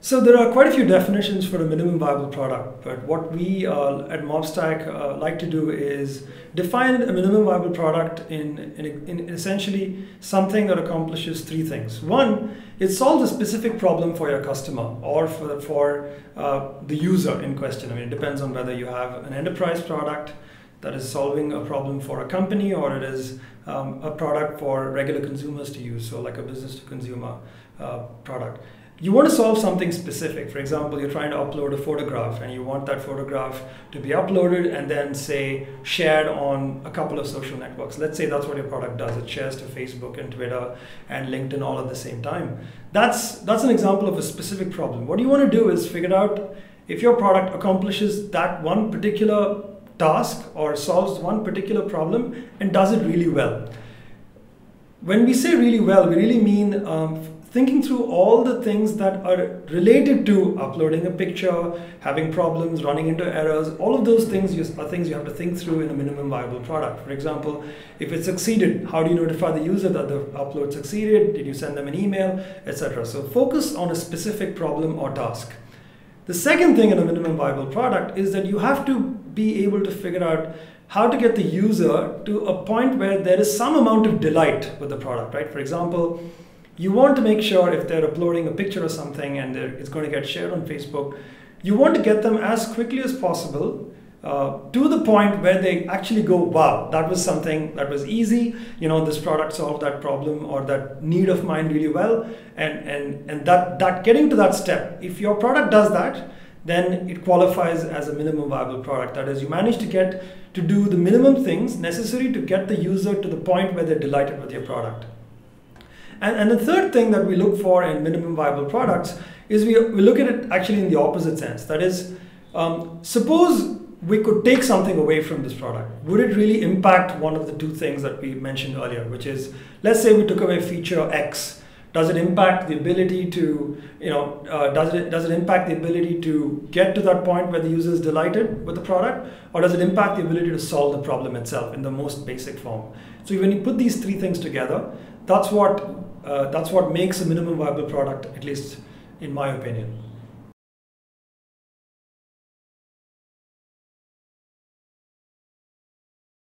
So there are quite a few definitions for a minimum viable product, but what we at Mobstac like to do is define a minimum viable product in essentially something that accomplishes three things. One, it solves a specific problem for your customer or for the user in question. I mean, it depends on whether you have an enterprise product that is solving a problem for a company, or it is a product for regular consumers to use, so like a business to consumer product. You want to solve something specific. For example, you're trying to upload a photograph and you want that photograph to be uploaded and then, say, shared on a couple of social networks. Let's say that's what your product does. It shares to Facebook and Twitter and LinkedIn all at the same time. That's an example of a specific problem. What you want to do is figure out if your product accomplishes that one particular task or solves one particular problem and does it really well. When we say really well, we really mean thinking through all the things that are related to uploading a picture, having problems, running into errors. All of those things are things you have to think through in a minimum viable product. For example, if it succeeded, how do you notify the user that the upload succeeded? Did you send them an email, etc.? So focus on a specific problem or task. The second thing in a minimum viable product is that you have to be able to figure out how to get the user to a point where there is some amount of delight with the product, right? For example, you want to make sure if they're uploading a picture or something and it's going to get shared on Facebook, you want to get them as quickly as possible to the point where they actually go, wow, that was something that was easy. You know, this product solved that problem or that need of mine really well. And that getting to that step, if your product does that, then it qualifies as a minimum viable product. That is, you manage to get to do the minimum things necessary to get the user to the point where they're delighted with your product. And the third thing that we look for in minimum viable products is we look at it actually in the opposite sense. That is, suppose we could take something away from this product. Would it really impact one of the two things that we mentioned earlier, which is, let's say we took away feature X. Does it impact the ability to, does it impact the ability to get to that point where the user is delighted with the product, or does it impact the ability to solve the problem itself in the most basic form? So when you put these three things together, that's what makes a minimum viable product, at least in my opinion.